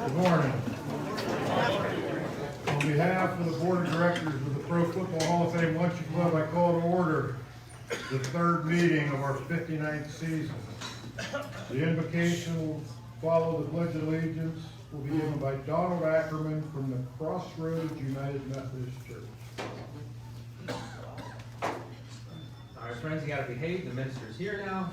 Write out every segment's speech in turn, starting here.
Good morning. On behalf of the Board of Directors of the Pro Football Hall of Fame Luncheon Club, I call to order the third meeting of our 59th season. The invocation will follow the Pledge of Allegiance, will be given by Donald Ackerman from the Crossroads United Methodist Church. All right, friends, you got to behave. The minister's here now.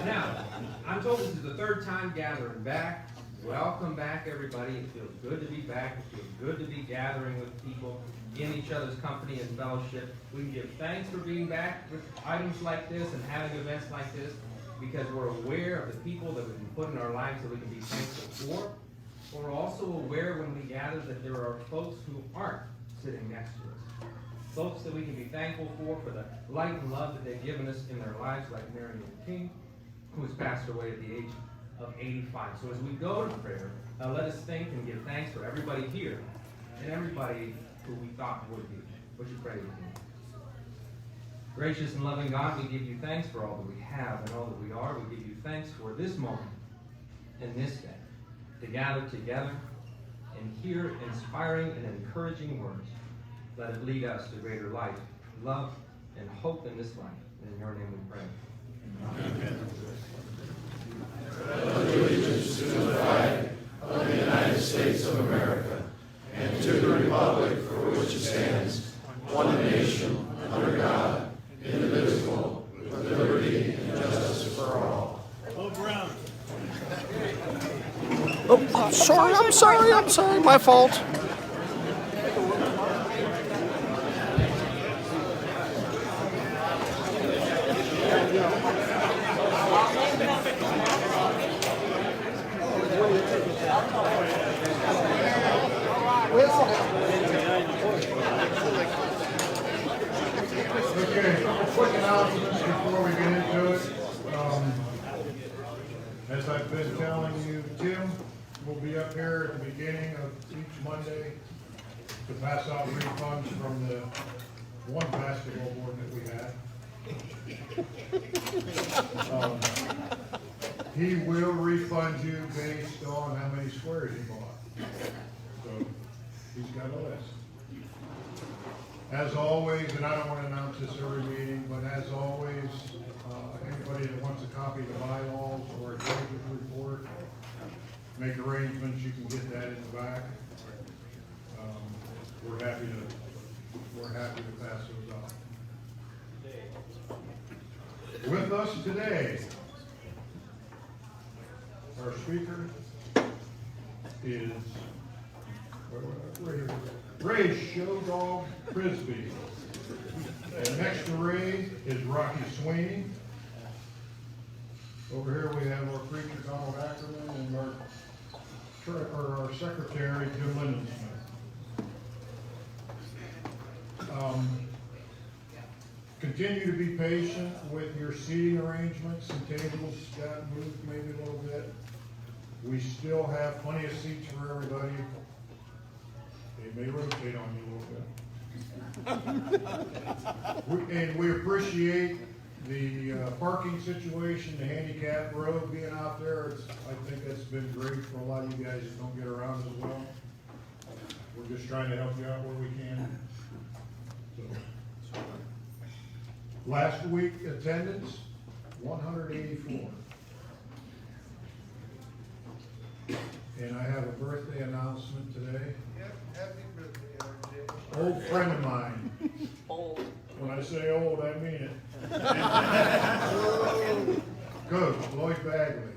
Now, I'm told this is the third time gathering back. Welcome back, everybody. It feels good to be back. It feels good to be gathering with people in each other's company and fellowship. We can give thanks for being back with items like this and having events like this because we're aware of the people that we can put in our lives that we can be thankful for. We're also aware when we gather that there are folks who aren't sitting next to us. Folks that we can be thankful for the light and love that they've given us in their lives, like Marion King, who has passed away at the age of 85. So as we go to prayer, let us think and give thanks for everybody here and everybody who we thought would be. Would you pray with me? Gracious and loving God, we give you thanks for all that we have and all that we are. We give you thanks for this moment and this day to gather together and hear inspiring and encouraging words. Let it lead us to greater life, love, and hope in this life. In your name we pray. Amen. Allegiance to the flag of the United States of America and to the republic for which it stands, one nation, under God, indivisible, with liberty and justice for all. Oh, I'm sorry, my fault. Okay, quick announcements before we get into it. As I've been telling you, Tim will be up here at the beginning of each Monday to pass out refunds from the one basketball board that we had. He will refund you based on how many squares he bought. So he's got a list. As always, and I don't want to announce this every meeting, but as always, anybody that wants a copy of the bylaws or a treasurer's report, make arrangements, you can get that in the back. We're happy to pass those on. With us today, our speaker is Ray Showdog Frisbee. And next to Ray is Rocky Sweeney. Over here we have our preacher Donald Ackerman and our secretary Jim Lindensmith. Continue to be patient with your seating arrangements and tables got moved maybe a little bit. We still have plenty of seats for everybody. They may rotate on you a little bit. And we appreciate the parking situation, the handicap road being out there. I think that's been great for a lot of you guys that don't get around as well. We're just trying to help you out where we can. So, last week attendance, 184. And I have a birthday announcement today. Yep, happy birthday, RJ. Old friend of mine. Old. When I say old, I mean it. Coach Lloyd Bagley.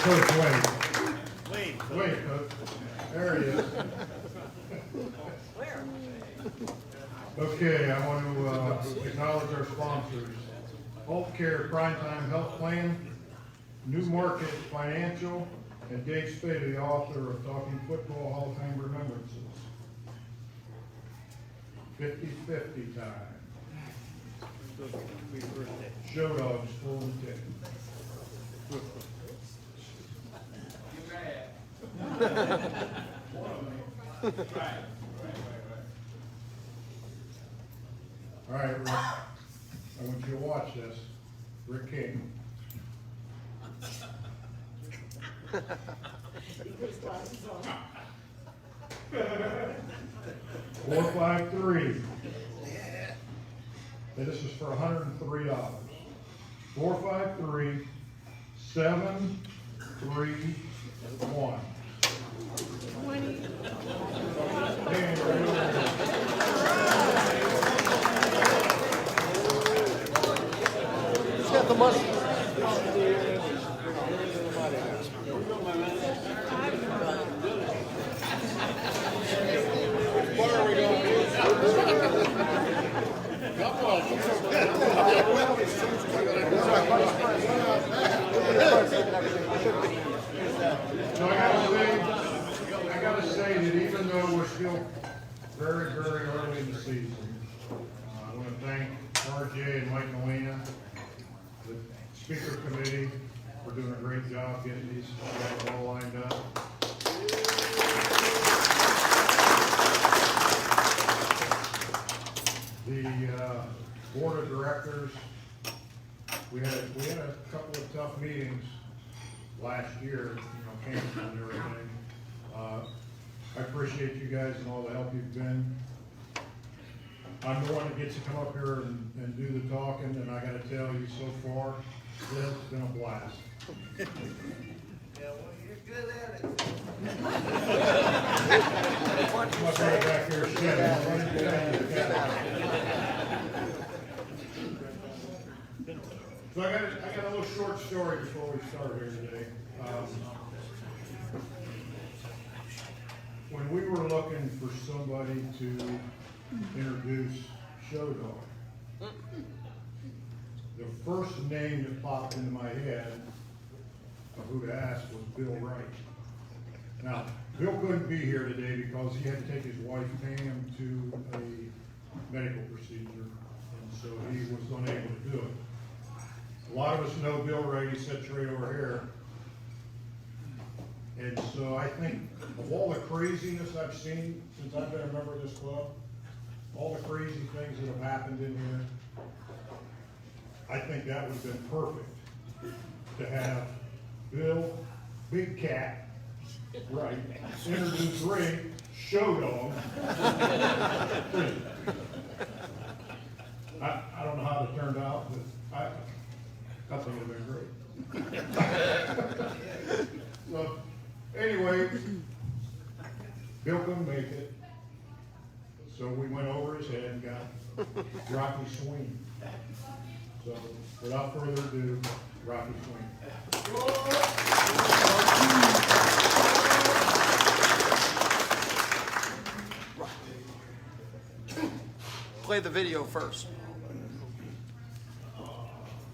Coach, wait, Coach. There he is. Where? Okay, I want to acknowledge our sponsors. Health Care Primetime Health Plan, New Market Financial, and Dave Spade, the author of Talking Football Hall of Fame Remembrances. 50-50 time. Show dogs pulling the ticket. All right, Rick, I want you to watch this. Rick King. 453. And this is for $103. 453 731. Who's got the money? So I gotta say that even though we're still very, very early in the season, I want to thank RJ and Mike Molina, the speaker committee, for doing a great job getting these guys all lined up. The board of directors, we had a couple of tough meetings last year, canceled and everything. I appreciate you guys and all the help you've been. I'm the one that gets to come up here and do the talking, and I gotta tell you, so far, it's been a blast. Yeah, well, you're good at it. I'm up right back here shedding. So I got a little short story before we start here today. When we were looking for somebody to introduce Show Dog, the first name that popped into my head of who to ask was Bill Wright. Now, Bill couldn't be here today because he had to take his wife Pam to a medical procedure, and so he was unable to do it. A lot of us know Bill Wright, he sits right over here. And so I think of all the craziness I've seen since I've been a member of this club, all the crazy things that have happened in here, I think that would have been perfect to have Bill, Big Cat, right, introduce Ray, Show Dog. I don't know how it turned out, but I think it would have been great. So, anyway, Bill couldn't make it, so we went over his head and got Rocky Swing. So, without further ado, Rocky Swing. Play the video first.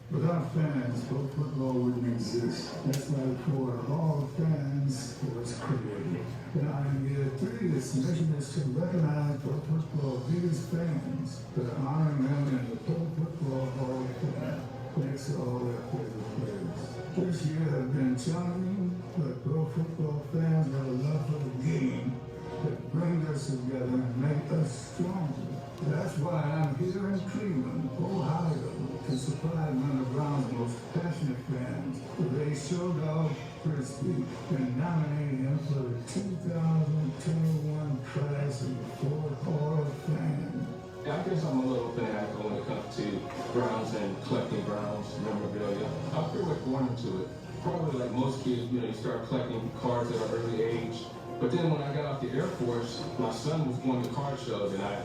Without fans, pro football wouldn't exist. That's why for all fans was created. And I get three measurements to recognize pro football biggest fans, but honoring them in the Pro Football Hall of Fame next to all their favorite players. This year has been challenging, but pro football fans have a love for the game that brings us together and make us stronger. That's why I'm here in Cleveland, Ohio, to supply one of Brown's most passionate fans, Ray Show Dog Frisbee, and nominate him for the 2021 class of the Ford Hall of Fame. I guess I'm a little fanatical when it comes to Browns and collecting Browns memorabilia. I'm pretty much born into it. Probably like most kids, you start collecting cards at an early age. But then when I got off the Air Force, my son was going to card shows, and I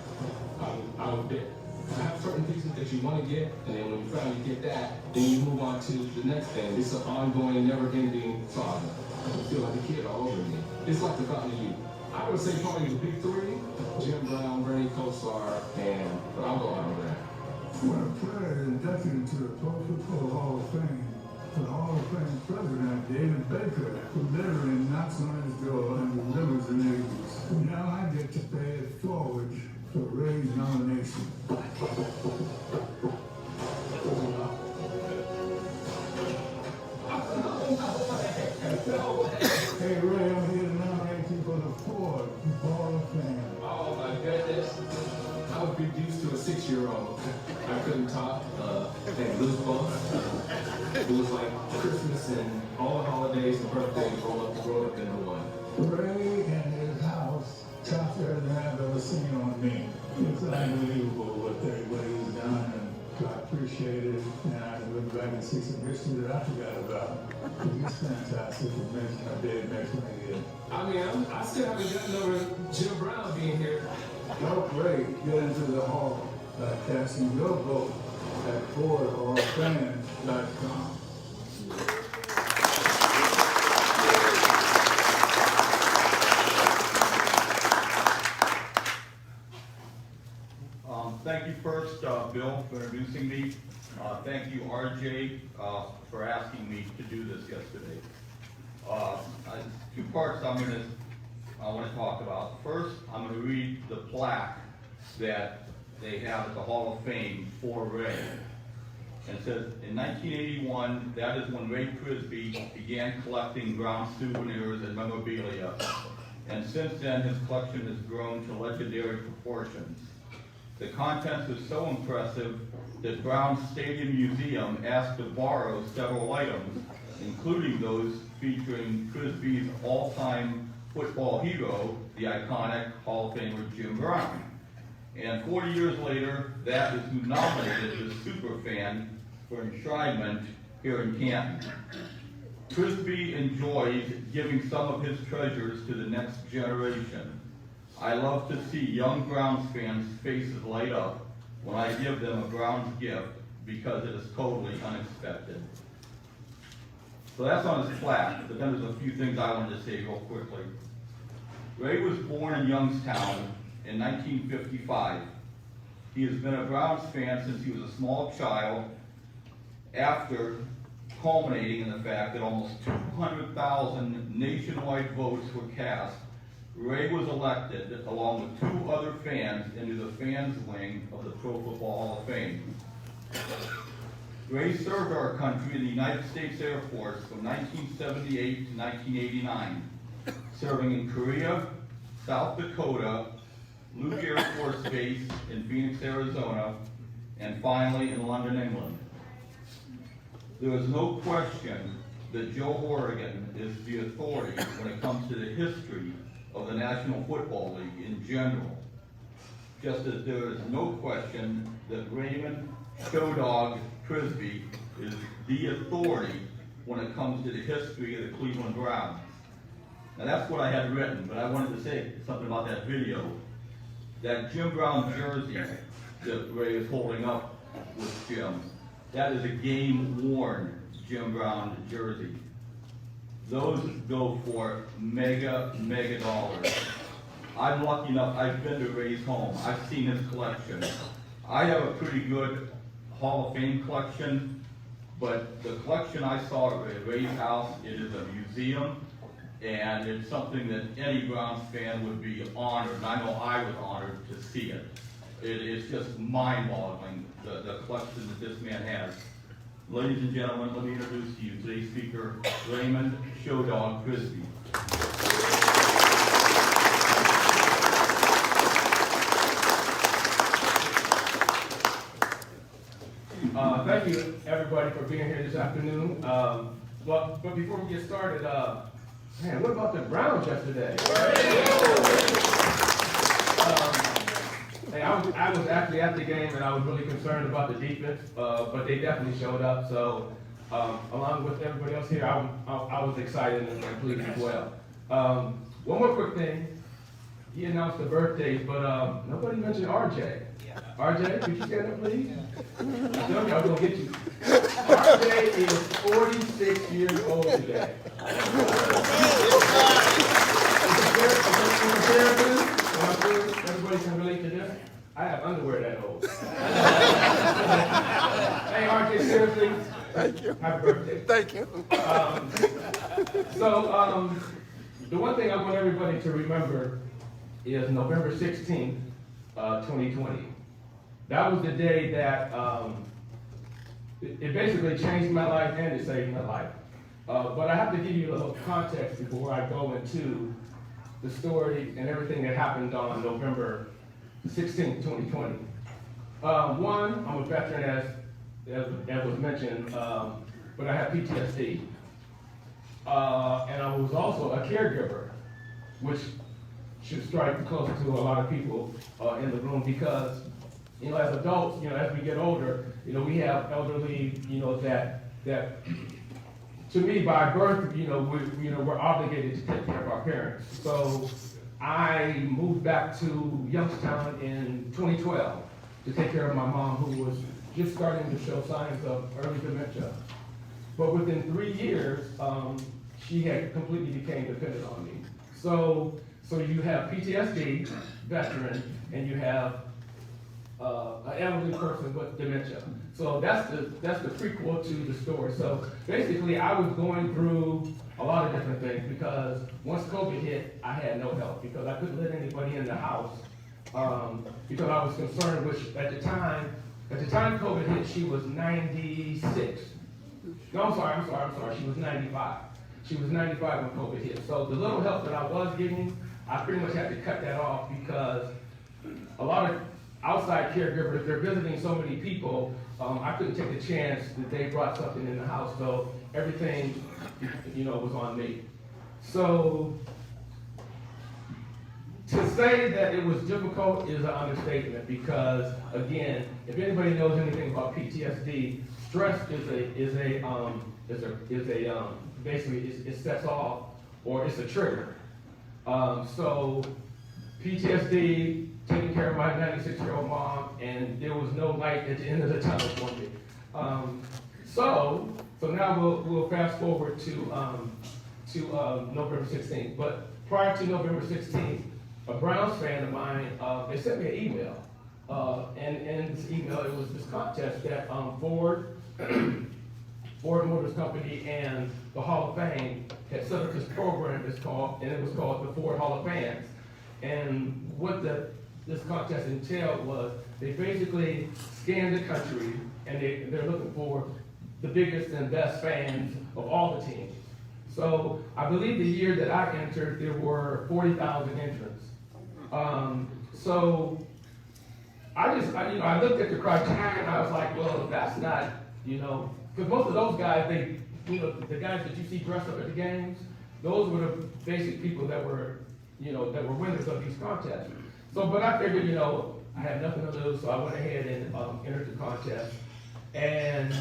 was there. I have certain pieces that you want to get, and then when you finally get that, then you move on to the next thing. It's an ongoing, never-ending saga. I feel like a kid all over again. It's like the Fountain of Youth. I would say probably the big three: Jim Brown, Bernie Kosar, but I'll go out on that. When a player is inducted into the Pro Football Hall of Fame, the Hall of Fame president, David Baker, who literally knocks on his door and delivers the news. Now I get to pay it forward for Ray's nomination. Hey Ray, I'm here to nominate you for the Ford Hall of Fame. Oh my goodness. I was reduced to a 6-year-old. I couldn't talk. and loose bumps. It was like Christmas and all the holidays and birthdays rolled up into one. Ray and his house, tougher than I've ever seen on me. It's unbelievable what he's done, and I appreciate it. And I look back and see some history that I forgot about. It's fantastic. It makes my day, it makes my year. I mean, I still haven't gotten over Jim Brown being here. Help Ray get into the hall by casting your vote at FordAllFans.com. Thank you first, Bill, for introducing me. Thank you, RJ, for asking me to do this yesterday. Two parts I want to talk about. First, I'm going to read the plaque that they have at the Hall of Fame for Ray. And it says, in 1981, that is when Ray Prisby began collecting Brown souvenirs and memorabilia. And since then, his collection has grown to legendary proportions. The contents are so impressive that Brown Stadium Museum asked to borrow several items, including those featuring Prisby's all-time football hero, the iconic Hall of Famer Jim Brown. And 40 years later, that is who nominated the superfan for enshrinement here in Canton. Prisby enjoys giving some of his treasures to the next generation. I love to see young Browns fans' faces light up when I give them a Browns gift because it is totally unexpected. So that's on his plaque, but then there's a few things I wanted to say real quickly. Ray was born in Youngstown in 1955. He has been a Browns fan since he was a small child, after culminating in the fact that almost 200,000 nationwide votes were cast. Ray was elected, along with two other fans, into the fans wing of the Pro Football Hall of Fame. Ray served our country in the United States Air Force from 1978 to 1989, serving in Korea, South Dakota, Luke Air Force Base in Phoenix, Arizona, and finally in London, England. There is no question that Joe Horrigan is the authority when it comes to the history of the National Football League in general, just as there is no question that Raymond Show Dog Prisby is the authority when it comes to the history of the Cleveland Browns. Now that's what I had written, but I wanted to say something about that video. That Jim Brown jersey that Ray is holding up with Jim, that is a game-worn Jim Brown jersey. Those go for mega dollars. I'm lucky enough, I've been to Ray's home. I've seen his collection. I have a pretty good Hall of Fame collection, but the collection I saw at Ray's house, it is a museum, and it's something that any Browns fan would be honored, and I know I was honored to see it. It's just mind-boggling, the collection that this man has. Ladies and gentlemen, let me introduce to you today's speaker, Raymond Show Dog Prisby. Thank you, everybody, for being here this afternoon. But before we get started, man, what about the Browns yesterday? Hey, I was actually at the game, and I was really concerned about the defense, but they definitely showed up. So, along with everybody else here, I was excited and pleased as well. One more quick thing. He announced the birthdays, but nobody mentioned RJ. RJ, could you stand up, please? I told you I was going to get you. RJ is 46 years old today. Everybody can relate to this. I have underwear that old. Hey, RJ, seriously. Thank you. Happy birthday. Thank you. The one thing I want everybody to remember is November 16th, 2020. That was the day that it basically changed my life and it saved my life. But I have to give you a little context before I go into the story and everything that happened on November 16th, 2020. One, I'm a veteran, as as was mentioned, but I have PTSD. And I was also a caregiver, which should strike close to a lot of people in the room because, you know, as adults, you know, as we get older, you know, we have elderly, you know, that to me, by birth, you know, we're obligated to take care of our parents. So I moved back to Youngstown in 2012 to take care of my mom, who was just starting to show signs of early dementia. But within 3 years, she had completely became dependent on me. So you have PTSD, veteran, and you have an elderly person with dementia. So that's the prequel to the story. So basically, I was going through a lot of different things because once COVID hit, I had no help because I couldn't let anybody in the house because I was concerned. Which at the time COVID hit, she was 96. No, I'm sorry. She was 95. She was 95 when COVID hit. So the little help that I was getting, I pretty much had to cut that off because a lot of outside caregivers, they're visiting so many people, I couldn't take the chance that they brought something in the house. So everything, you know, was on me. So to say that it was difficult is an understatement because, again, if anybody knows anything about PTSD, stress basically it sets off or it's a trigger. So PTSD, taking care of my 96-year-old mom, and there was no light at the end of the tunnel for me. So now we'll fast forward to November 16th. But prior to November 16th, a Browns fan of mine, they sent me an email, and in this email it was this contest that Ford Motors Company and the Hall of Fame had set up this program. It was called the Ford Hall of Fans. And what this contest entailed was they basically scanned the country and they're looking for the biggest and best fans of all the teams. So I believe the year that I entered, there were 40,000 entrants. So I looked at the criteria and I was like, well, that's not, you know, because most of those guys, the guys that you see dressed up at the games, those were the basic people that were winners of these contests. So, but I figured, you know, I had nothing to lose, so I went ahead and entered the contest. And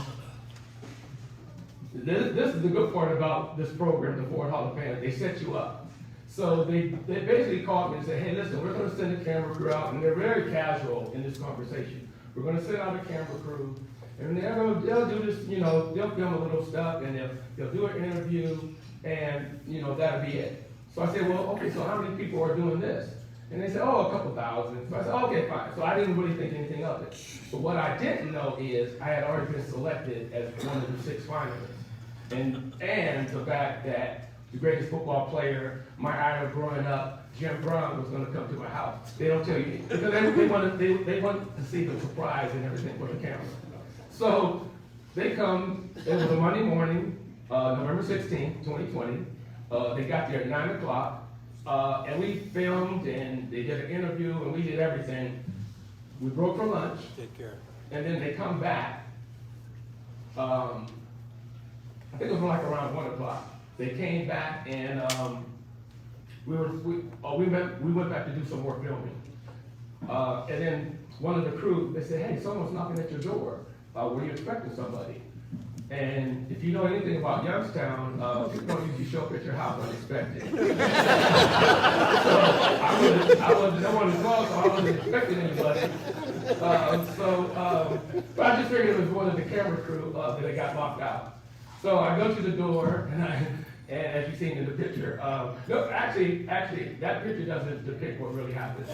this is the good part about this program, the Ford Hall of Fame. They set you up. So they basically called me and said, hey, listen, we're going to send a camera crew out, and they're very casual in this conversation. We're going to send out a camera crew, and they'll do this, you know, they'll film a little stuff, and they'll do an interview, and, you know, that'll be it. So I said, well, okay, so how many people are doing this? And they said, oh, a couple thousand. So I said, okay, fine. So I didn't really think anything of it. But what I didn't know is I had already been selected as one of the 6 finalists. And the fact that the greatest football player, my idol growing up, Jim Brown, was going to come to my house. They don't tell you. Because they want to see the surprise and everything for the camera. So they come, it was a Monday morning, November 16th, 2020. They got there at 9 o'clock. And we filmed, and they did an interview, and we did everything. We broke for lunch. Take care. And then they come back. I think it was like around 1 o'clock. They came back, and we went back to do some more filming. And then one of the crew, they said, hey, someone's knocking at your door. Were you expecting somebody? And if you know anything about Youngstown, people don't usually show up at your house unexpected. So no one was called, so I wasn't expecting anybody. But I just figured it was one of the camera crew that they got locked out. So I go to the door, and as you've seen in the picture, no, actually, that picture doesn't depict what really happened.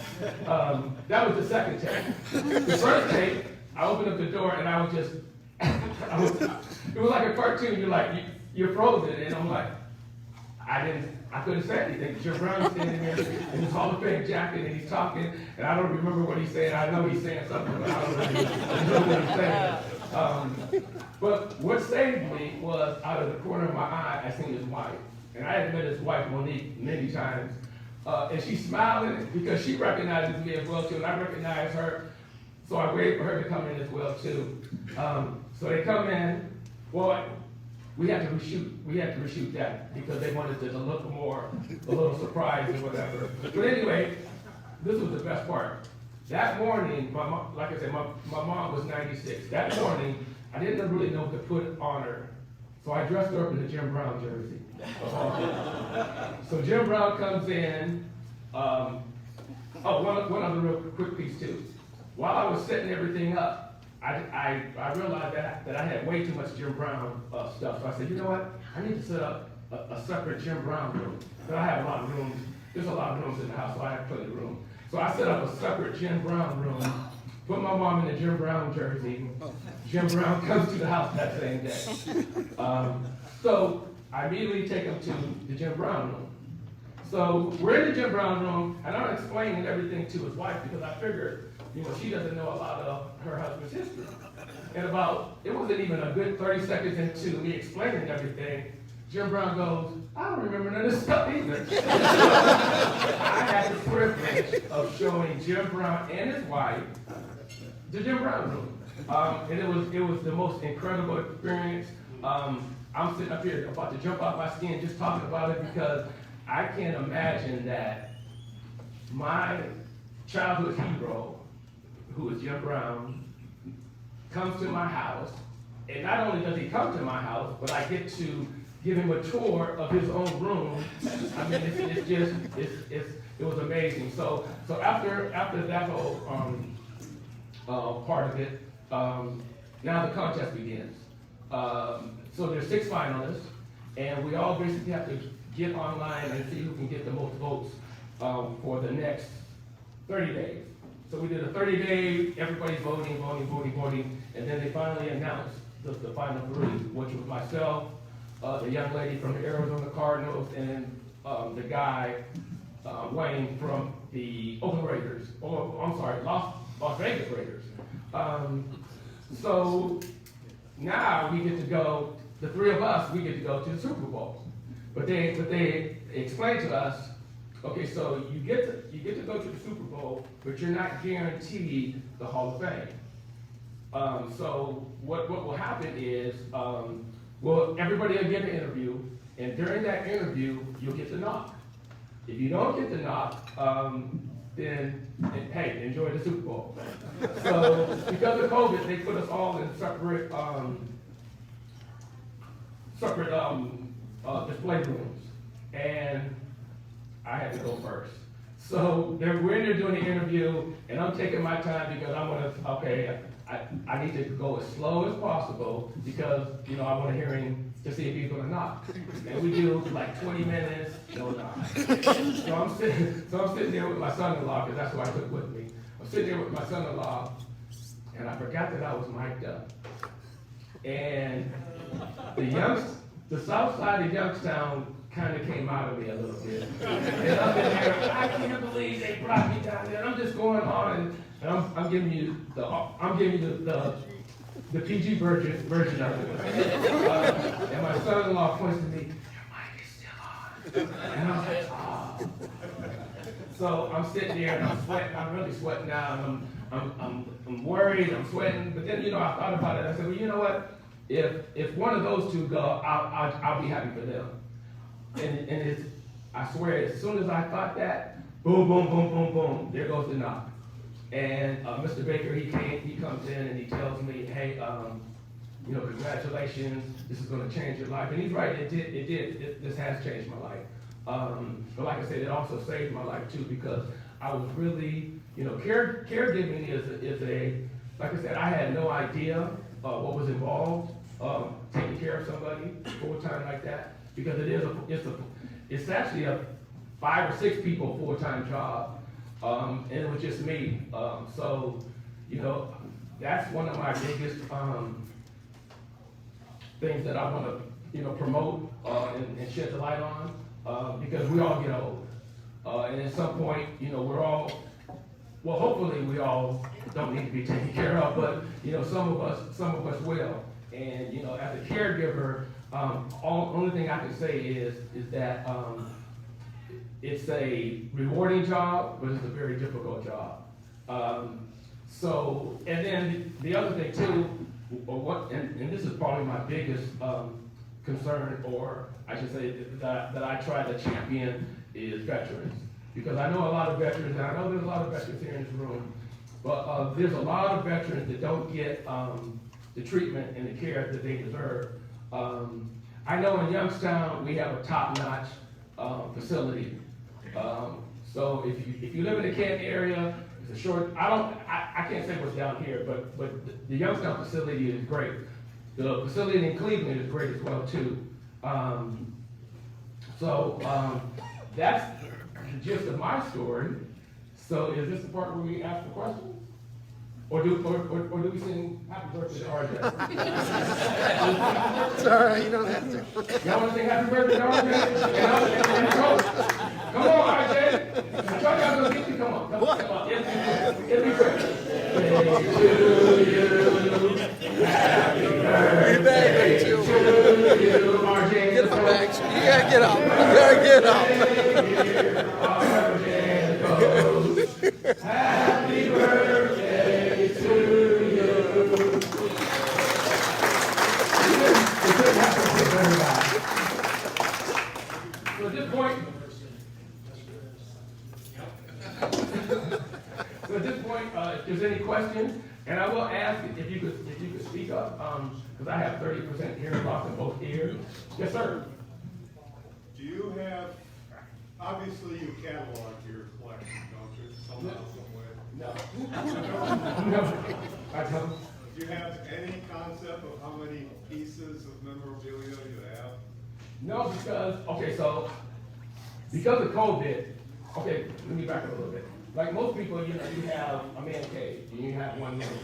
That was the second take. The first take, I opened up the door, and I was just, it was like a cartoon. You're frozen, and I'm like, I couldn't say anything. Jim Brown's standing there in his Hall of Fame jacket, and he's talking, and I don't remember what he's saying. I know he's saying something, but I don't know what he's saying. But what saved me was, out of the corner of my eye, I seen his wife, and I had met his wife, Monique, many times, and she's smiling because she recognizes me as well too, and I recognize her. So I waited for her to come in as well too. So they come in, well, we had to reshoot that because they wanted it to look more, a little surprised or whatever. But anyway, this was the best part. That morning, my mom, like I said, my mom was 96. That morning, I didn't really know what to put on her. So I dressed her up in the Jim Brown jersey. So Jim Brown comes in, one other real quick piece too. While I was setting everything up, I realized that I had way too much Jim Brown stuff. So I said, you know what? I need to set up a separate Jim Brown room. But I have a lot of rooms. There's a lot of rooms in the house, so I have plenty of room. So I set up a separate Jim Brown room, put my mom in the Jim Brown jersey. Jim Brown comes to the house that same day. So I immediately take him to the Jim Brown room. So we're in the Jim Brown room, and I'm explaining everything to his wife because I figured, you know, she doesn't know a lot of her husband's history. And it wasn't even a good 30 seconds into me explaining everything, Jim Brown goes, I don't remember none of this stuff either. I had the privilege of showing Jim Brown and his wife the Jim Brown room. And it was the most incredible experience. I'm sitting up here about to jump off my skin just talking about it because I can't imagine that my childhood hero, who is Jim Brown, comes to my house, and not only does he come to my house, but I get to give him a tour of his own room. I mean, it was amazing. So after that whole part of it, now the contest begins. So there's 6 finalists, and we all basically have to get online and see who can get the most votes for the next 30 days. So we did a 30-day, everybody's voting, and then they finally announced the final 3, which was myself, the young lady from the Arizona Cardinals, and the guy, Wayne, from the Oakland Raiders, Las Vegas Raiders. So now we get to go, the 3 of us, we get to go to the Super Bowl. But they explained to us, okay, so you get to go to the Super Bowl, but you're not guaranteed the Hall of Fame. So what will happen is, everybody will get an interview, and during that interview, you'll get the knock. If you don't get the knock, then hey, enjoy the Super Bowl. So because of COVID, they put us all in separate display rooms, and I had to go first. So we're in there doing the interview, and I'm taking my time because I need to go as slow as possible because, you know, I want to hear him to see if he's going to knock. And we do like 20 minutes, no knock. So I'm sitting there with my son-in-law, because that's who I took with me. I'm sitting there with my son-in-law, and I forgot that I was mic'd up. And the south side of Youngstown kind of came out of me a little bit. And I'm in there, I can't believe they brought me down there. And I'm just going on, and I'm giving you the PG version of it. And my son-in-law points to me, your mic is still on. And I was like, oh. So I'm sitting there and I'm sweating. I'm really sweating now. And I'm worried. I'm sweating. But then, you know, I thought about it. I said, well, you know what? If one of those 2 go, I'll be happy for them. And I swear, as soon as I thought that, boom, boom, boom, boom, boom, there goes the knock. And Mr. Baker, he comes in and he tells me, hey, you know, congratulations, this is going to change your life. And he's right, it did. This has changed my life. But like I said, it also saved my life too, because I was really, you know, caregiving is a, like I said, I had no idea what was involved, taking care of somebody full time like that, because it's actually a 5 or 6 people full-time job, and it was just me. So, you know, that's one of my biggest things that I want to, you know, promote and shed the light on, because we all get old, and at some point, you know, we're all, well, hopefully we all don't need to be taken care of, but you know, some of us will. And you know, as a caregiver, only thing I can say is that it's a rewarding job, but it's a very difficult job. So, and then the other thing too, and this is probably my biggest concern, or I should say that I try to champion, is veterans. Because I know a lot of veterans, and I know there's a lot of veterans here in this room, but there's a lot of veterans that don't get the treatment and the care that they deserve. I know in Youngstown, we have a top-notch facility. So if you live in the Canton area, it's a short, I can't say what's down here, but the Youngstown facility is great. The facility in Cleveland is great as well too. That's the gist of my story. So is this the part where we ask the questions? Or do we sing happy birthday to RJ? It's all right, you don't have to. Y'all want to sing happy birthday to RJ? Come on, RJ. I told y'all gonna get you. Come on. Come on. It'll be great. Your bag, too. RJ. Get up, Max. You gotta get up. You gotta get up. Happy birthday to you. So at this point, if there's any questions, and I will ask if you could speak up, because I have 30% hearing loss in both ears. Yes, sir. Do you have, obviously you catalog your collection, don't you, somehow, some way? No. No. I don't. Do you have any concept of how many pieces of memorabilia you have? No, because of COVID, okay, let me back up a little bit. Like most people, you have a man cave, and you have one room.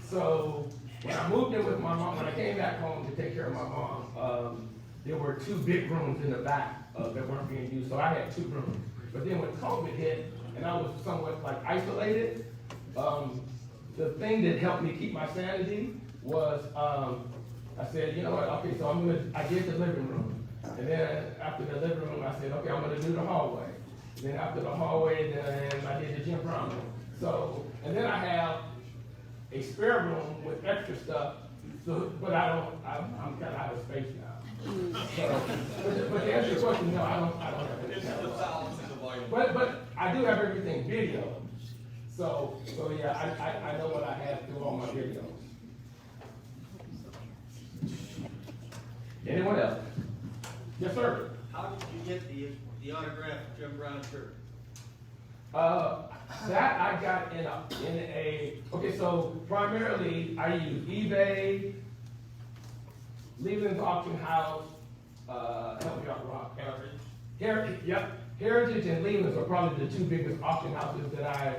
So when I moved in with my mom, when I came back home to take care of my mom, there were 2 big rooms in the back that weren't being used, so I had 2 rooms. But then when COVID hit, and I was somewhat like isolated, the thing that helped me keep my sanity was, I said, you know what, okay, so I did the living room. And then after the living room, I said, okay, I'm gonna do the hallway. And then after the hallway, then I did the Jim Brown room. So, and then I have a spare room with extra stuff, but I'm kind of out of space now. So, but to answer your question, no, I don't have any catalog. But I do have everything video. So yeah, I know what I have through all my videos. Anyone else? Yes, sir. How did you get the autographed Jim Brown shirt? That I got in a okay, so primarily I use eBay, Leland's Auction House, help me out, Rock. Heritage and Leland's are probably the 2 biggest auction houses that I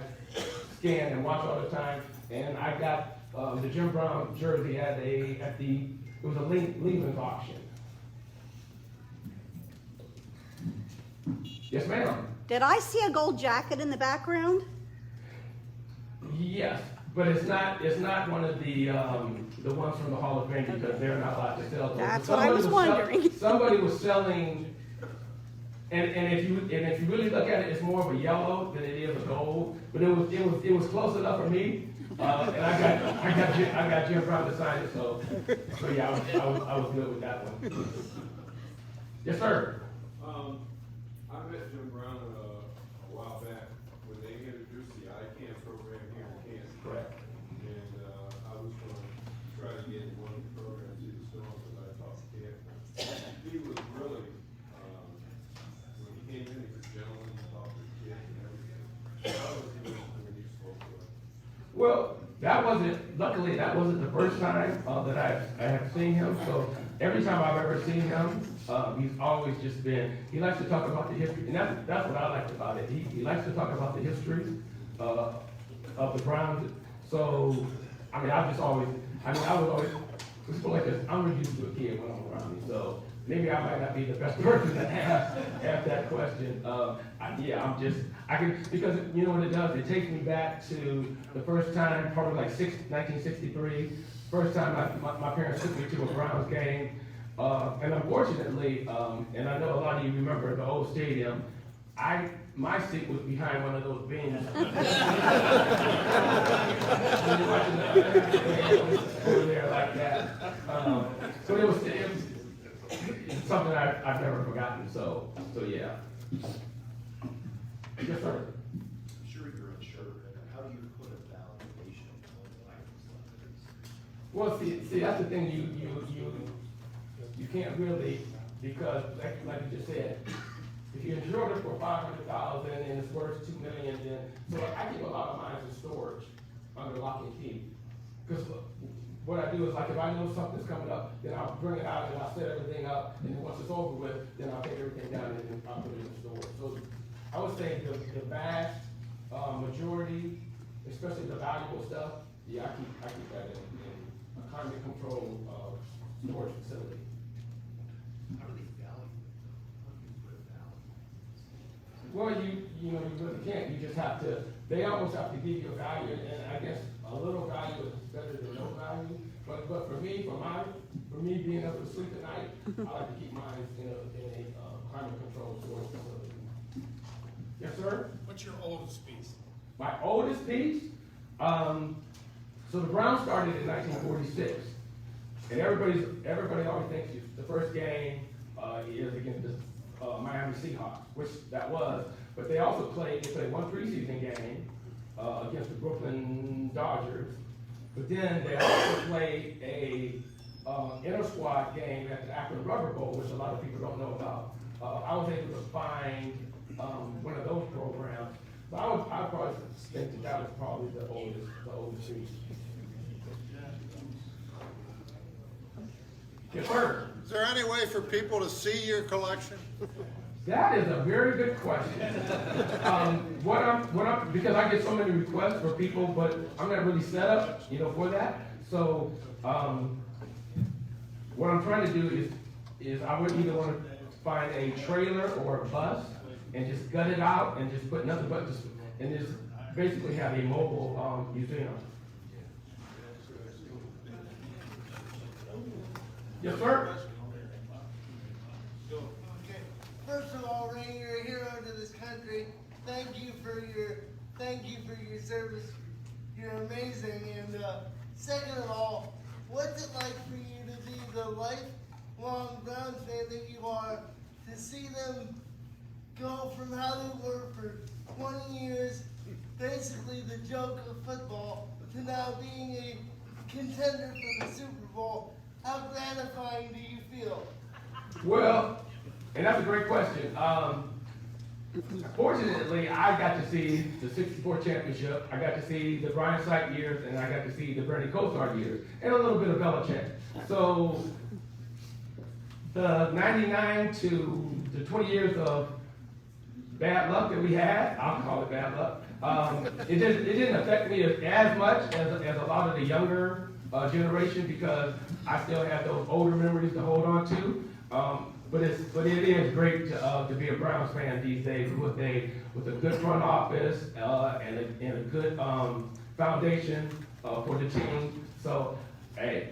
scan and watch all the time. And I got the Jim Brown jersey it was a Leland's auction. Yes, ma'am. Did I see a gold jacket in the background? Yes, but it's not one of the ones from the Hall of Fame because they're not allowed to sell those. That's what I was wondering. Somebody was selling, and if you really look at it, it's more of a yellow than it is a gold. But it was close enough for me, and I got Jim Brown to sign it. So yeah, I was good with that one. Yes, sir. I met Jim Brown a while back when they introduced the ICANN program here in Kansas. Correct. And I was going to try to get one of the programs he was doing because I talked to Ken. He was really, when he came in, he was a gentleman, he talked to the kids and everything. How was he when you spoke to him? Well, luckily that wasn't the first time that I have seen him. So every time I've ever seen him, he's always just been, he likes to talk about the history, and that's what I liked about it. He likes to talk about the history of the Browns. So, I was always, it's like I'm reduced to a kid when I'm around you. So maybe I might not be the best person to ask that question. Because you know what it does? It takes me back to the first time, probably like 1963, first time my parents took me to a Browns game. And unfortunately, and I know a lot of you remember the old stadium, I my seat was behind one of those beams. Over there like that. So it was something I've never forgotten, so yeah. Yes, sir. I'm sure you're unsure, how do you put a valuation on items like this? Well, see, that's the thing, you can't really, because like you just said, if you insure it for 500,000 and it's worth 2 million, then, so I keep a lot of mine in storage under lock and key. Because what I do is, like, if I know something's coming up, then I'll bring it out and I'll set everything up, and then once it's over with, then I'll take everything down and then I'll put it in storage. So I would say the vast majority, especially the valuable stuff, yeah, I keep that in a climate control storage facility. How do they value it? How do you put a value? Well, you know, you really can't. You just have to, they almost have to give you a value, and I guess a little value is better than no value. But for me being able to sleep at night, I like to keep mine in a climate control storage facility. Yes, sir? What's your oldest piece? My oldest piece? So the Browns started in 1946. And everybody always thinks the first game is against the Miami Seahawks, which that was. But they played one preseason game against the Brooklyn Dodgers. But then they also played a inter-squad game at the Akron Rubber Bowl, which a lot of people don't know about. I was able to find one of those programs. So I probably think that was probably the oldest piece. Yes, sir. Is there any way for people to see your collection? That is a very good question. Because I get so many requests for people, but I'm not really set up, for that. So, what I'm trying to do is I would either want to find a trailer or a bus and just gut it out and just put nothing but and just basically have a mobile museum. Yes, sir. Okay. First of all, Ray, you're a hero to this country. Thank you for your service. You're amazing. And second of all, what's it like for you to be the lifelong Browns fan that you are, to see them go from how they were for 20 years, basically the joke of football, to now being a contender for the Super Bowl? How gratifying do you feel? Well, and that's a great question. Fortunately, I got to see the '64 championship. I got to see the Brian Sight years, and I got to see the Bernie Kosar years, and a little bit of Belichick. So the 99 to the 20 years of bad luck that we had, I'll call it bad luck, it didn't affect me as much as a lot of the younger generation, because I still have those older memories to hold on to. But it is great to be a Browns fan these days with a good front office and a good foundation for the team. So, hey,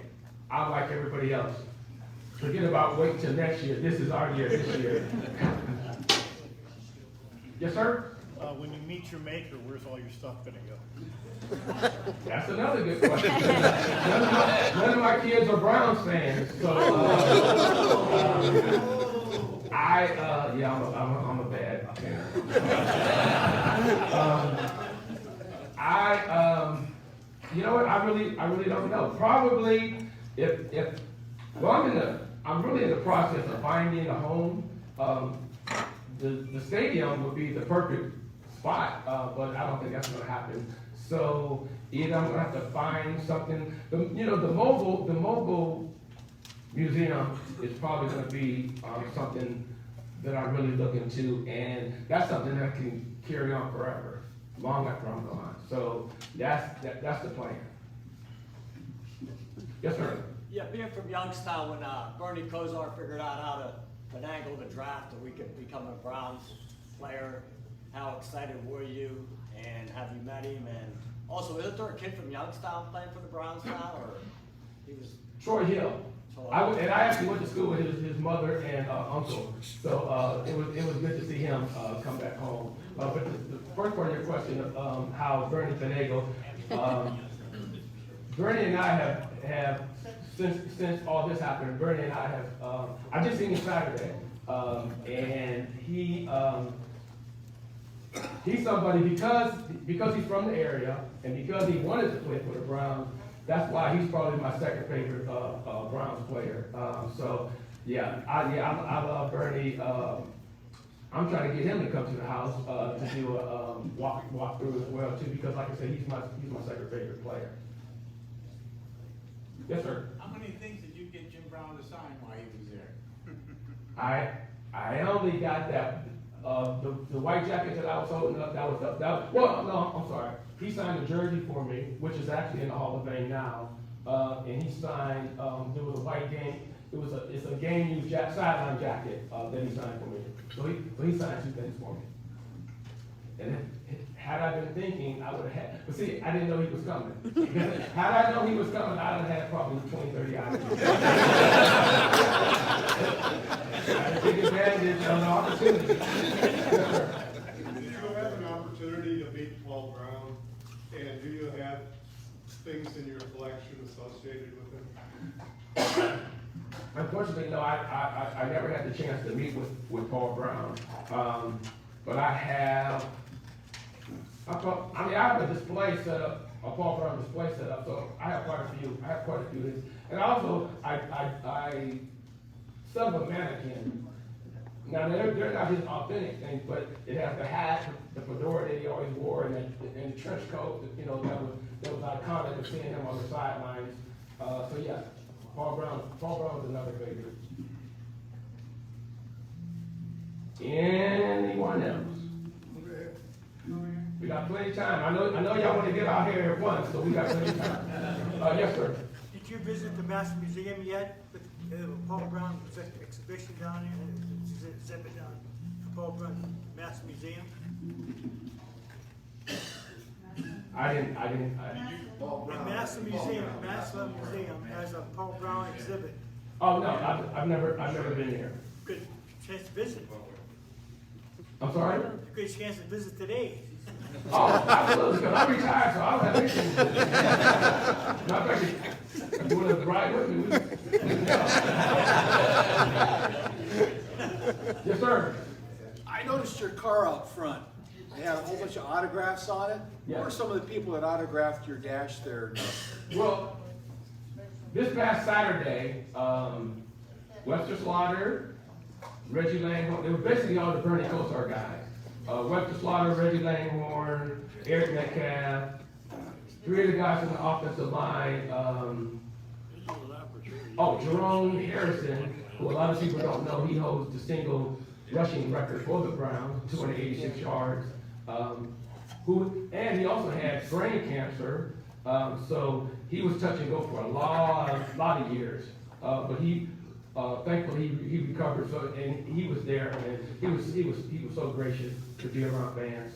I'm like everybody else. Forget about waiting till next year. This is our year this year. Yes, sir? When you meet your maker, where's all your stuff gonna go? That's another good question. None of my kids are Browns fans, so I'm a bad parent. You know what? I really don't know. Probably I'm really in the process of finding a home. The stadium would be the perfect spot, but I don't think that's going to happen. So either I'm going to have to find something. The mobile museum is probably going to be something that I really look into, and that's something that can carry on forever, long after I'm gone. So that's the plan. Yes, sir. Yeah, being from Youngstown, when Bernie Kosar figured out how to finagle the draft that we could become a Browns player, how excited were you, and have you met him? And also, isn't there a kid from Youngstown playing for the Browns now, or he was? Troy Hill. I actually went to school with his mother and uncle, so it was good to see him come back home. But the first part of your question, how Bernie finagled, Bernie and I have since all this happened, Bernie and I have, I just seen him Saturday, and he's somebody, because he's from the area, and because he wanted to play for the Browns, that's why he's probably my second favorite Browns player. So I love Bernie. I'm trying to get him to come to the house to do a walk through as well too, because like I said, he's my second favorite player. Yes, sir. How many things did you get Jim Brown to sign while he was there? I only got that the white jacket that I was holding up. Well, no, I'm sorry. He signed a jersey for me, which is actually in the Hall of Fame now. And he signed. There was a white game. It's a game used sideline jacket that he signed for me. So he signed 2 things for me. And had I been thinking, I would have had. But see, I didn't know he was coming. Had I known he was coming, I'd have had probably 20, 30 items. I take advantage of the opportunity. Did you have an opportunity to meet Paul Brown, and do you have things in your collection associated with him? Unfortunately, no, I never had the chance to meet with Paul Brown. But I have, I have a display set up, a Paul Brown display set up, so I have quite a few of his. And also, I sell a mannequin. Now, they're not his authentic things, but it has the hat, the fedora that he always wore, and the trench coat, that was iconic of seeing him on the sidelines. So yeah, Paul Brown was another favorite. Anyone else? We got plenty of time. I know y'all want to get out here at once, so we got plenty of time. Yes, sir. Did you visit the Mass Museum yet? With Paul Brown exhibition down there, exhibit down Paul Brown Mass Museum? I didn't. The Mass Museum has a Paul Brown exhibit. Oh no, I've never been there. Good chance to visit. I'm sorry? Good chance to visit today. Oh, absolutely, because I'm retired, so I don't have anything to do. Matter of fact, you want to ride with me? Yes, sir. I noticed your car out front. It had a whole bunch of autographs on it. Yeah. Who are some of the people that autographed your dash there? Well, this past Saturday, Webster Slaughter, Reggie Langhorne, they were basically all the Bernie Kosar guys. Webster Slaughter, Reggie Langhorne, Eric Metcalf, 3 of the guys on the offensive line. Jerome Harrison, who a lot of people don't know, he holds the single rushing record for the Browns, 286 yards. And he also had brain cancer, so he was touch and go for a lot of years. But he, thankfully, he recovered. So, and he was there, and he was so gracious to be around fans.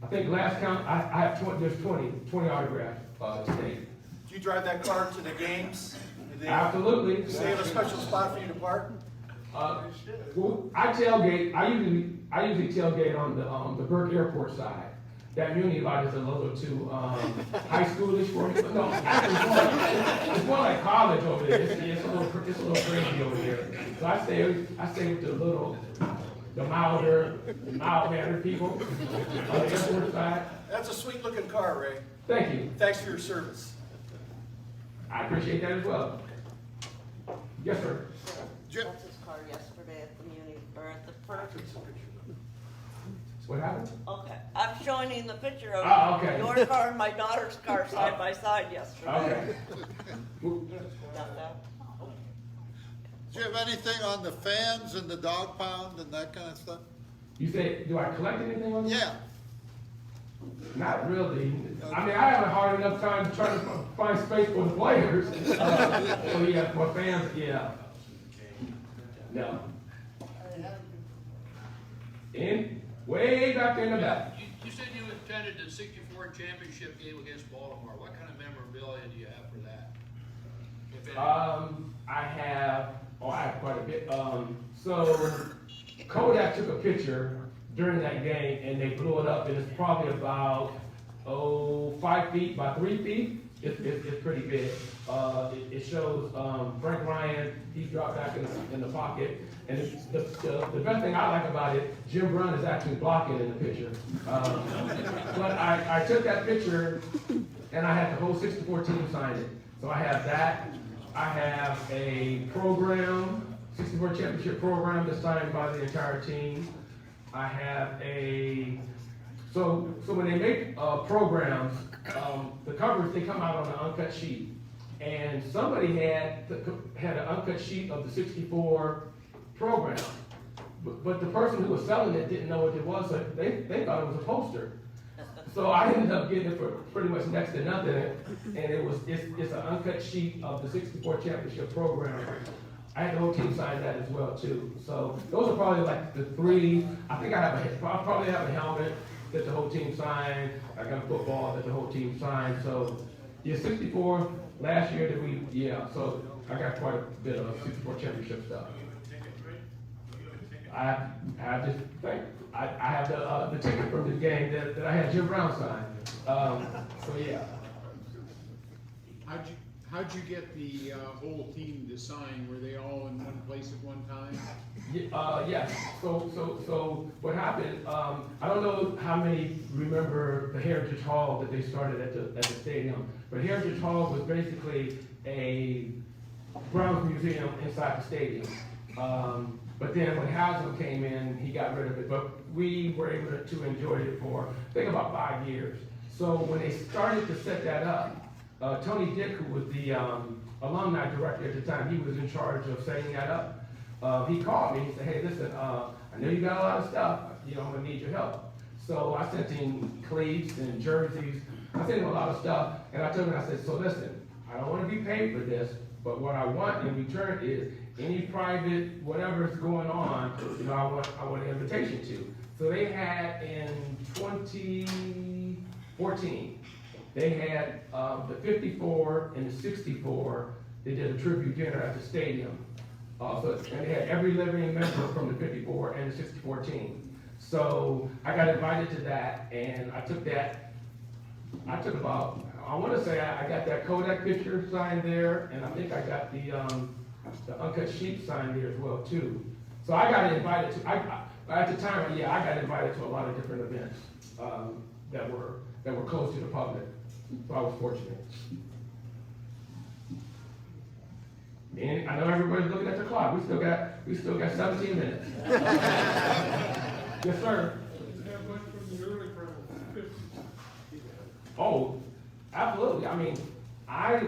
I think last count, I have 20 autographs today. Do you drive that car to the games? Absolutely. Do they have a special spot for you to park? Well, I tailgate. I usually tailgate on the Burke Airport side. That Muni lot is a little too high schoolish for me. But no, actually, it's more like college over there. It's a little crazy over there. So I stay with the mild-mannered people on the airport side. That's a sweet looking car, Ray. Thank you. Thanks for your service. I appreciate that as well. Yes, sir. That's his car yesterday at the Muni, or at the park. What happened? Okay, I'm showing him the picture of okay. your car and my daughter's car side by side yesterday. Do you have anything on the fans and the dog pound and that kind of stuff? You say, do I collect anything on that? Yeah. Not really. I mean, I have a hard enough time trying to find space for the players. So yeah, for fans, yeah. No. In way back in the back. You said you attended the 64 championship game against Baltimore. What kind of memorabilia do you have for that? I have quite a bit. So Kodak took a picture during that game and they blew it up, and it's probably about 5 feet by 3 feet. It's pretty big. It shows Frank Ryan. He dropped back in the pocket. And the best thing I like about it, Jim Brown is actually blocking in the picture. But I took that picture and I had the whole 64 team sign it. So I have that. I have a program, 64 championship program that's signed by the entire team. I have so when they make programs, the covers, they come out on an uncut sheet. And somebody had an uncut sheet of the 64 program. But the person who was selling it didn't know what it was, so they thought it was a poster. So I ended up getting it for pretty much next to nothing. And it's an uncut sheet of the 64 championship program. I had the whole team sign that as well too. So those are probably like the three. I think I'll probably have a helmet that the whole team signed. I got a football that the whole team signed. So yeah, 64 last year so I got quite a bit of 64 championship stuff. I have the ticket from the game that I had Jim Brown sign. So yeah. How'd you get the whole team to sign? Were they all in one place at one time? Yes. So what happened? I don't know how many remember the Heritage Hall that they started at the stadium, but Heritage Hall was basically a Browns museum inside the stadium. But then when Haslam came in, he got rid of it. But we were able to enjoy it for I think about 5 years. So when they started to set that up, Tony Dick, who was the alumni director at the time, he was in charge of setting that up. He called me, he said, hey, listen, I know you got a lot of stuff, I'm gonna need your help. So I sent him cleats and jerseys, I sent him a lot of stuff, and I told him, I said, so listen, I don't wanna be paid for this, but what I want in return is any private, whatever's going on, I want an invitation to. So they had in 2014, they had the 54 and the 64, they did a tribute dinner at the stadium. And they had every living member from the 54 and the 64 team. So I got invited to that, and I took about, I want to say I got that Kodak picture signed there, and I think I got the uncut sheet signed there as well too. So I got invited to, at the time, I got invited to a lot of different events that were close to the public. So I was fortunate. And I know everybody's looking at the clock. We still got 17 minutes. Yes, sir. Oh, absolutely. I mean, I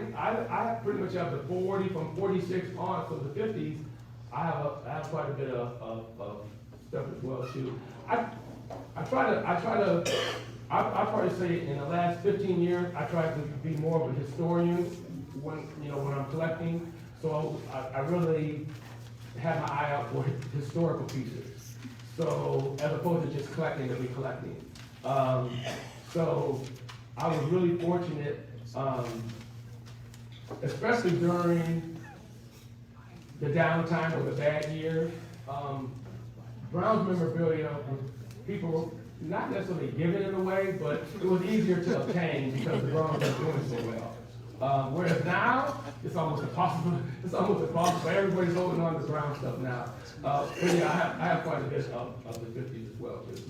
pretty much have the 40 from 46 on, so the 50s. I have quite a bit of stuff as well too. I probably say in the last 15 years, I tried to be more of a historian when I'm collecting. So I really have my eye out for historical pieces. So as opposed to just collecting to be collecting. So I was really fortunate, especially during the downtime or the bad years. Browns memorabilia, people were not necessarily giving it away, but it was easier to obtain because the Browns were doing so well. Whereas now, it's almost impossible. Everybody's holding on to Brown stuff now. But yeah, I have quite a bit of the 50s as well too.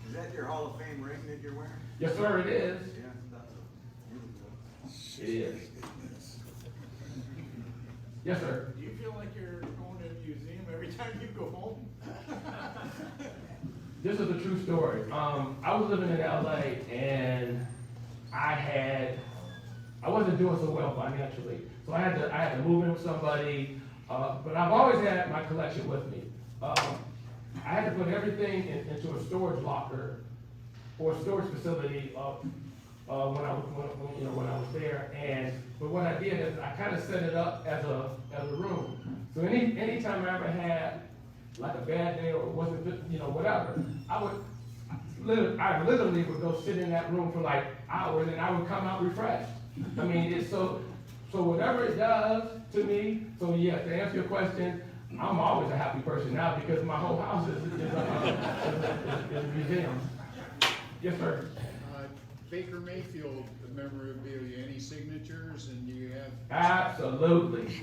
Is that your Hall of Fame ring that you're wearing? Yes, sir, it is. Yeah, It is. Yes, sir. Do you feel like you're going to a museum every time you go home? This is a true story. I was living in LA and I wasn't doing so well financially. So I had to move in with somebody, but I've always had my collection with me. I had to put everything into a storage locker or a storage facility when I was there. But what I did is I kind of set it up as a room. So anytime I ever had like a bad day or wasn't, whatever, I literally would go sit in that room for like hours and I would come out refreshed. I mean, it's so whatever it does to me, so yeah, to answer your question, I'm always a happy person now because my whole house is a museum. Yes, sir. Baker Mayfield memorabilia, any signatures, and do you have? Absolutely.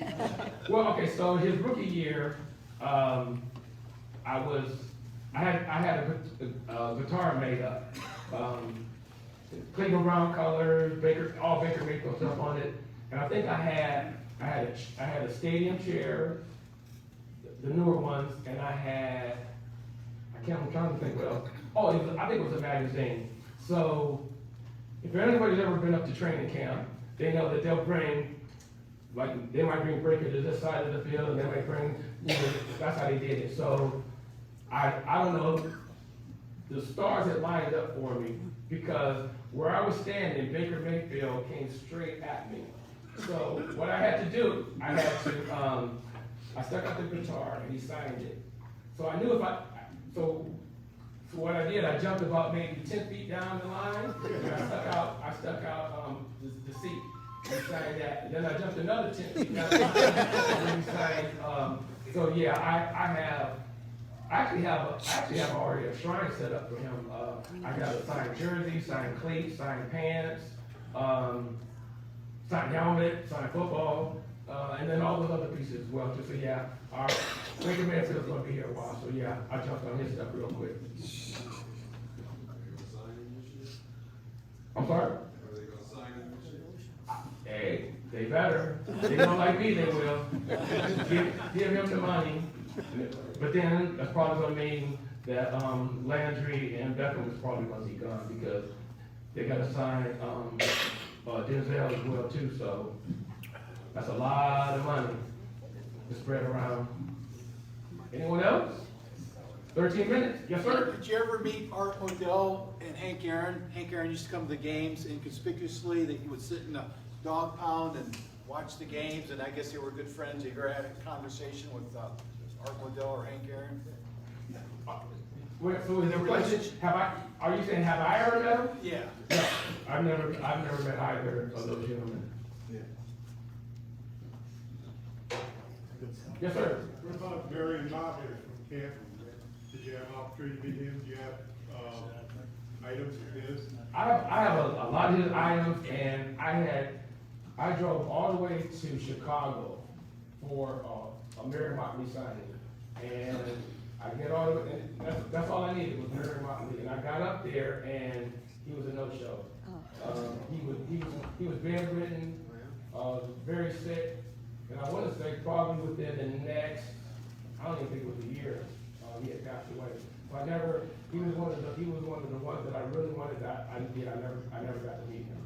Well, okay, so his rookie year, I had a guitar made up. Cleveland Brown colors, all Baker Mayfield stuff on it, and I think I had a stadium chair, the newer ones, and I'm trying to think what else. Oh, I think it was a magazine. So if anybody's ever been up to training camp, they know that they'll bring, like, they might bring Baker to this side of the field, and they might bring, that's how they did it. So I don't know, the stars had lined up for me because where I was standing, Baker Mayfield came straight at me. So what I had to do, I stuck out the guitar and he signed it. So I knew so what I did, I jumped about maybe 10 feet down the line, and I stuck out the seat. He signed that. And then I jumped another 10 feet down the line, and he signed. So yeah, I actually have already a shrine set up for him. I got a signed jersey, signed cleats, signed pants, signed helmet, signed football, and then all those other pieces as well. Just so yeah, our Baker Mayfield's gonna be here a while, so yeah, I jumped on his stuff real quick. I'm sorry? Are they gonna sign it this year? Hey, they better. They don't like me, they will. Give him the money. But then that's probably gonna mean that Landry and Beckham is probably gonna be gone because they gotta sign Denzel as well too, so that's a lot of money to spread around. Anyone else? 13 minutes, yes sir? Did you ever meet Art Odell and Hank Aaron? Hank Aaron used to come to the games inconspicuously, that he would sit in a dog pound and watch the games, and I guess they were good friends. You ever had a conversation with Art Odell or Hank Aaron? Wait, so is the question, are you saying have I ever met him? Yeah. No, I've never met either of those gentlemen. Yeah. Yes, sir. What about Barry and Bob here from Canton? Did you have an opportunity to meet him? Do you have items of his? I have a lot of his items, and I drove all the way to Chicago for a Mary Motley signing, and I get all the way. That's all I needed was Mary Motley, and I got up there, and he was a no-show. He was bedridden, very sick, and I want to say probably within the next, I don't even think it was a year, he had passed away. So he was one of the ones that I really wanted that I never got to meet him.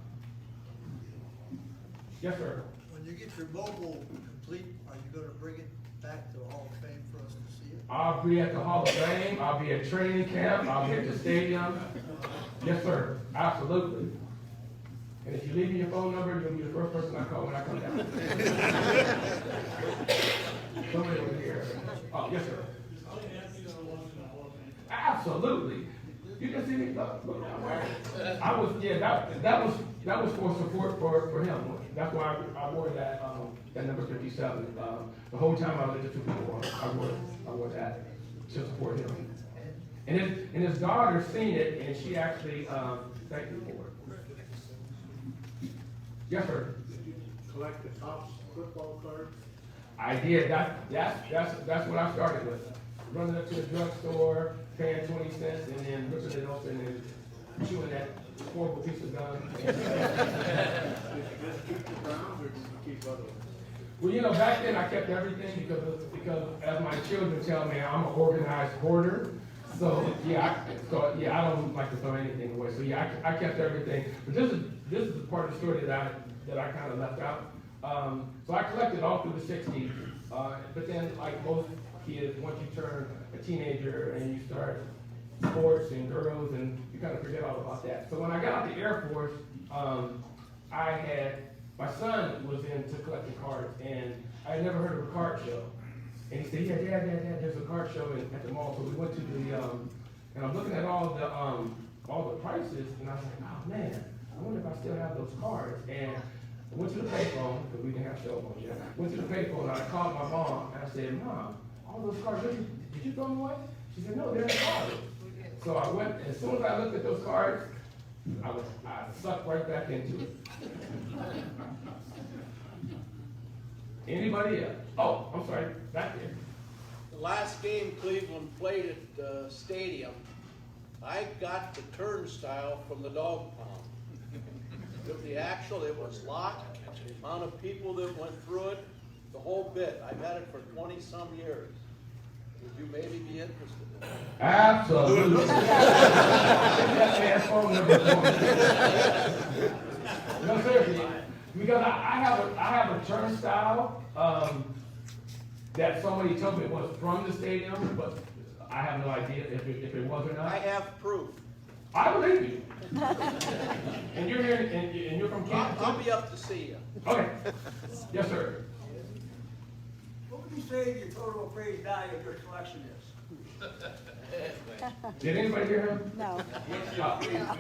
Yes, sir. When you get your mobile complete, are you gonna bring it back to the Hall of Fame for us to see it? I'll be at the Hall of Fame, I'll be at training camp, I'll be at the stadium. Yes, sir, absolutely. And if you leave me your phone number, you'll be the first person I call when I come down. Somebody over here. Oh, yes, sir. Absolutely. You can see me. Look down there. That was for support for him. That's why I wore that number 57. The whole time I was at the Super Bowl, I wore that to support him. And his daughter seen it, and she actually thanked me for it. Yes, sir. Did you collect the Topps football cards? I did. That's what I started with. Running up to the drugstore, paying 20 cents, and then ripping it open and chewing that horrible piece of gum. Did you just keep the Browns, or did you keep other ones? Well, back then I kept everything because as my children tell me, I'm an organized hoarder. So yeah, I don't like to throw anything away. So yeah, I kept everything. But this is the part of the story that I kind of left out. So I collected all through the 60s. But then, like most kids, once you turn a teenager and you start sports and girls, and you kind of forget all about that. So when I got out the Air Force, my son was into collecting cards, and I had never heard of a card show. And he said, yeah, Dad, there's a card show at the mall. So we went to the, and I'm looking at all the prices, and I was like, oh man, I wonder if I still have those cards. And I went to the payphone, because we didn't have cell phones yet. Went to the payphone, and I called my mom, and I said, Mom, all those cards, did you throw them away? She said, no, they're in the car. So I went, as soon as I looked at those cards, I sucked right back into it. Anybody else? Oh, I'm sorry, back there. The last game Cleveland played at the stadium, I got the turnstile from the dog pound. With the actual, it was locked, the amount of people that went through it, the whole bit. I've had it for 20-some years. Would you maybe be interested in it? Absolutely. No, seriously, because I have a turnstile that somebody told me was from the stadium, but I have no idea if it was or not. I have proof. I believe you. And you're here, and you're from Kansas? I'll be up to see you. Okay. Yes, sir. What would you say your total appraised value of your collection is? Did anybody hear him? No.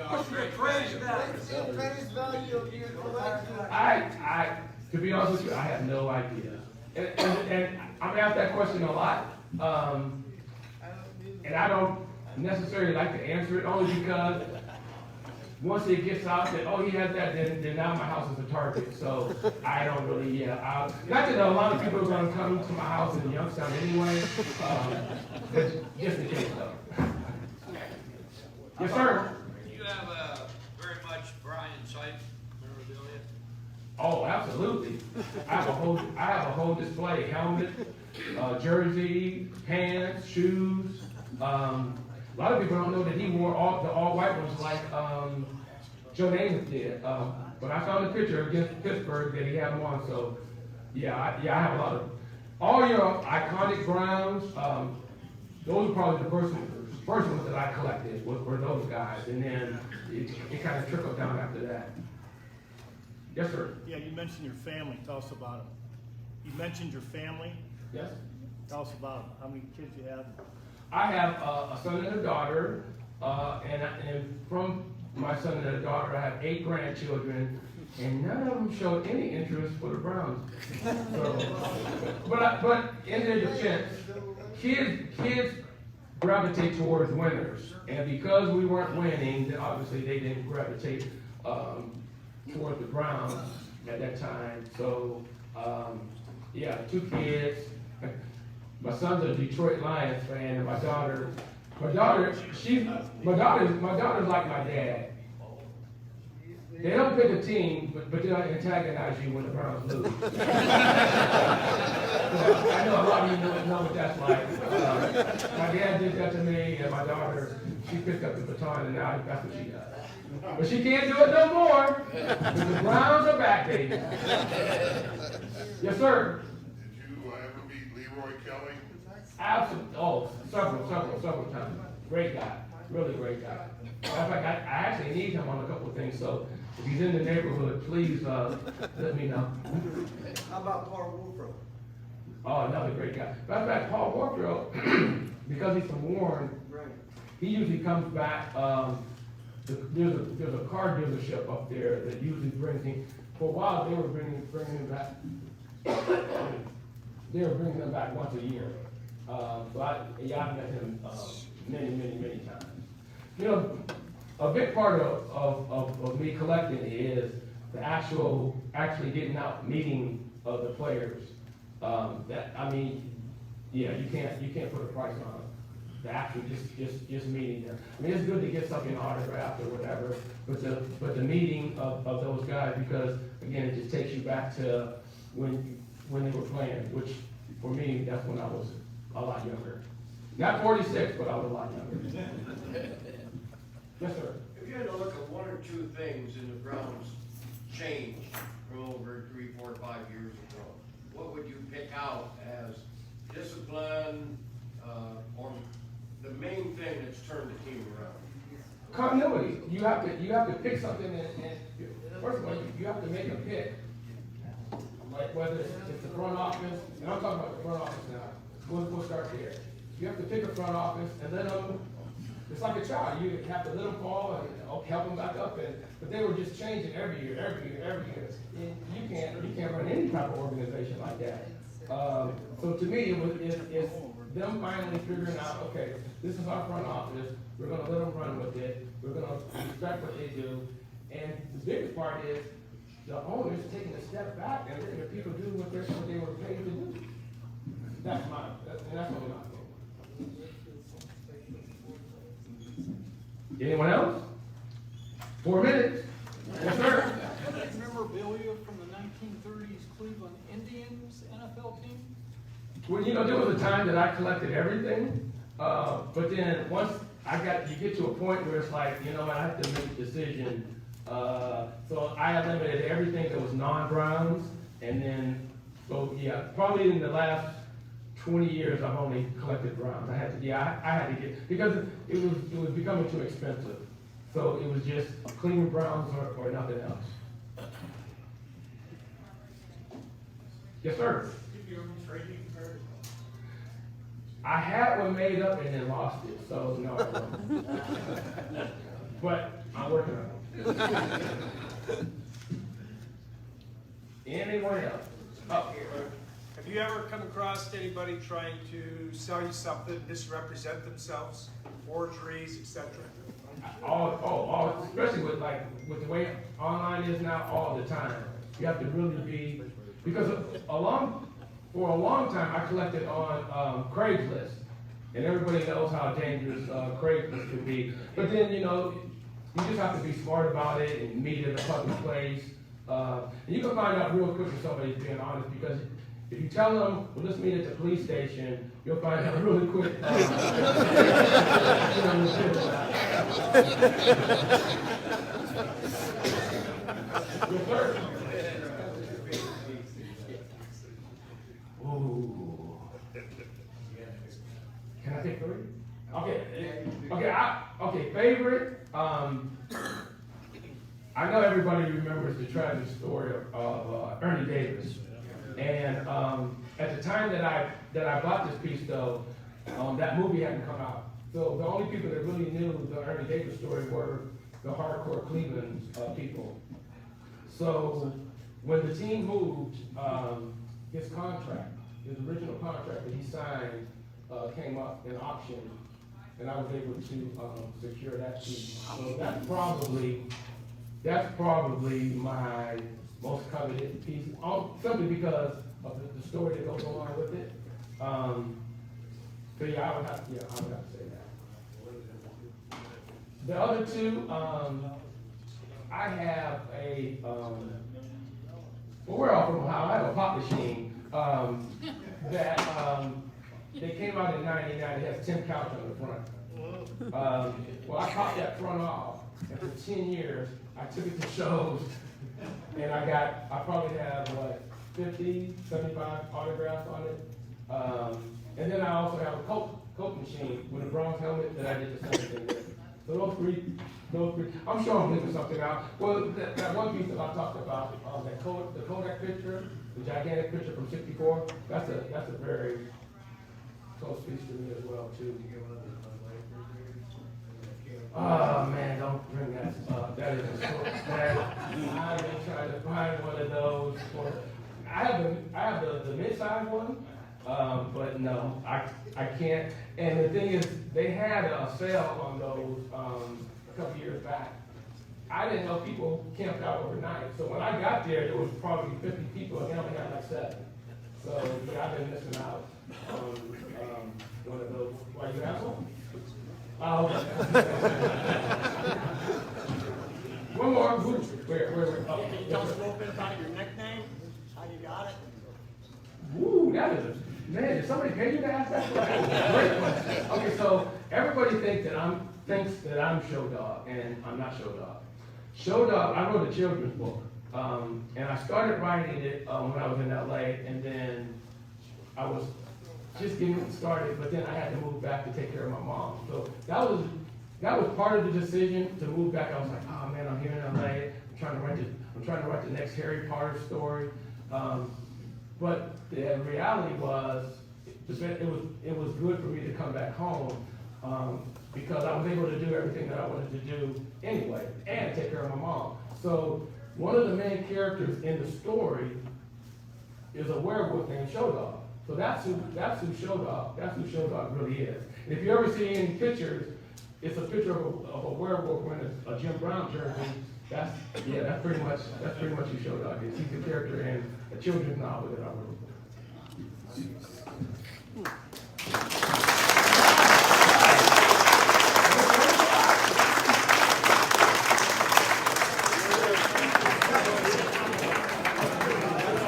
What's the appraised value? What's the appraised value of your collection? I, to be honest with you, I have no idea. And I'm asked that question a lot. And I don't necessarily like to answer it only because once it gets out that, oh, he has that, then now my house is a target. So I don't really, not that a lot of people are going to come to my house in Youngstown anyway, but just in case though. Yes, sir. You have very much Brian Sipe memorabilia? Oh, absolutely. I have a whole display: helmet, jersey, pants, shoes. A lot of people don't know that he wore the all-white ones like Joe Namath did. But I saw the picture against Pittsburgh that he had them on. So, yeah, I have a lot of all your iconic Browns. Those are probably the first ones that I collected were those guys, and then it kind of trickled down after that. Yes, sir. Yeah, you mentioned your family. Tell us about them. You mentioned your family. Yes. Tell us about them. How many kids you have? I have a son and a daughter, and from my son and a daughter, I have 8 grandchildren, and none of them showed any interest for the Browns. So, but in their defense, kids gravitate towards winners, and because we weren't winning, then obviously they didn't gravitate towards the Browns at that time. So, yeah, 2 kids. My son's a Detroit Lions fan, and my daughter's like my dad. They don't pick a team, but they'll antagonize you when the Browns lose. So, I know a lot of you know what that's like. My dad did that to me, and my daughter, she picked up the baton, and now that's what she does. But she can't do it no more, because the Browns are back, baby. Yes, sir. Absolutely. Oh, several times. Great guy. Really great guy. Matter of fact, I actually need him on a couple of things, so if he's in the neighborhood, please let me know. How about Paul Warfield? Oh, another great guy. Matter of fact, Paul Warfield, because he's from Warren, he usually comes back. There's a car dealership up there that usually brings him. For a while, they were bringing him back. They were bringing him back once a year. So I've met him many times. You know, a big part of me collecting is the actually getting out, meeting the players. You can't put a price on it. The actual just meeting them. I mean, it's good to get something autographed or whatever, but the meeting of those guys, because again, it just takes you back to when they were playing, which for me, that's when I was a lot younger. Not 46, but I was a lot younger. Yes, sir. If you had to look at 1 or 2 things in the Browns change from over 3, 4, 5 years ago, what would you pick out as discipline, or the main thing that's turned the team around? Continuity. You have to pick something, and first of all, you have to make a pick. Like whether it's the front office, and I'm talking about the front office now. We'll start there. You have to pick a front office and let them. It's like a child. You have to let them fall and help them back up. But they were just changing every year. And you can't run any type of organization like that. So to me, them finally figuring out, okay, this is our front office, we're gonna let them run with it, we're gonna respect what they do, and the biggest part is, the owners taking a step back and letting the people do what they were paid to do. That's only my opinion. Anyone else? 4 minutes. Yes, sir. Memorabilia from the 1930s Cleveland Indians NFL team? Well, you know, there was a time that I collected everything, but then once you get to a point where it's like, you know, I have to make a decision. So I eliminated everything that was non-Browns, and then, so yeah, probably in the last 20 years, I've only collected Browns. I had to get, because it was becoming too expensive. So it was just Cleveland Browns or nothing else. Yes, sir. I had one made up and then lost it, so no, I won't. But I'm working on it. Anyone else? Up here. Have you ever come across anybody trying to sell you something, misrepresent themselves, forgeries, etc.? Especially with the way online is now, all the time. You have to really be, because for a long time I collected on Craigslist, and everybody knows how dangerous Craigslist can be. But then, you know, you just have to be smart about it and meet in a public place. And you can find out real quick if somebody's being honest, because if you tell them, well, let's meet at the police station, you'll find out really quick. Yes, sir. Ooh. Can I take 3? Okay, favorite. I know everybody remembers the tragic story of Ernie Davis. And at the time that I bought this piece, though, that movie hadn't come out. So the only people that really knew the Ernie Davis story were the hardcore Cleveland people. So when the team moved, his original contract that he signed came up in auction, and I was able to secure that piece. So that's probably my most coveted piece, simply because of the story that goes along with it. So yeah, I would have to say that. The other two, I have a, well, we're all from Ohio. I have a pop machine that they came out in '99. It has Tim Couch on the front. Well, I popped that front off, and for 10 years, I took it to shows, and I probably have, 50, 75 autographs on it. And then I also have a Coke machine with a bronze helmet that I did the same thing with. So those three, I'm sure I'm leaving something out. Well, that one piece that I talked about, the Kodak picture, the gigantic picture from '64, that's a very close piece to me as well, too. Oh man, don't bring that up. That is a short stack. I've been trying to find one of those. I have the mid-size one, but no, I can't. And the thing is, they had a sale on those a couple years back. I didn't know people camped out overnight. So when I got there was probably 50 people, and they only had like 7. So yeah, I've been missing out on one of those. Why, you have one? Oh. One more. Where? Can you tell us a little bit about your nickname? How you got it? Woo, that is man, did somebody pay you to ask that question? Great question. Okay, so everybody thinks that I'm Show Dog, and I'm not Show Dog. Show Dog, I wrote a children's book, and I started writing it when I was in LA, and then I was just getting started, but then I had to move back to take care of my mom. So that was part of the decision to move back. I was like, oh man, I'm here in LA. I'm trying to write the next Harry Potter story. But the reality was, it was good for me to come back home because I was able to do everything that I wanted to do anyway, and take care of my mom. So one of the main characters in the story is a werewolf named Show Dog. So that's who Show Dog really is. And if you ever see any pictures, it's a picture of a werewolf wearing a Jim Brown jersey. That's pretty much who Show Dog is. He's a character in a children's novel that I wrote.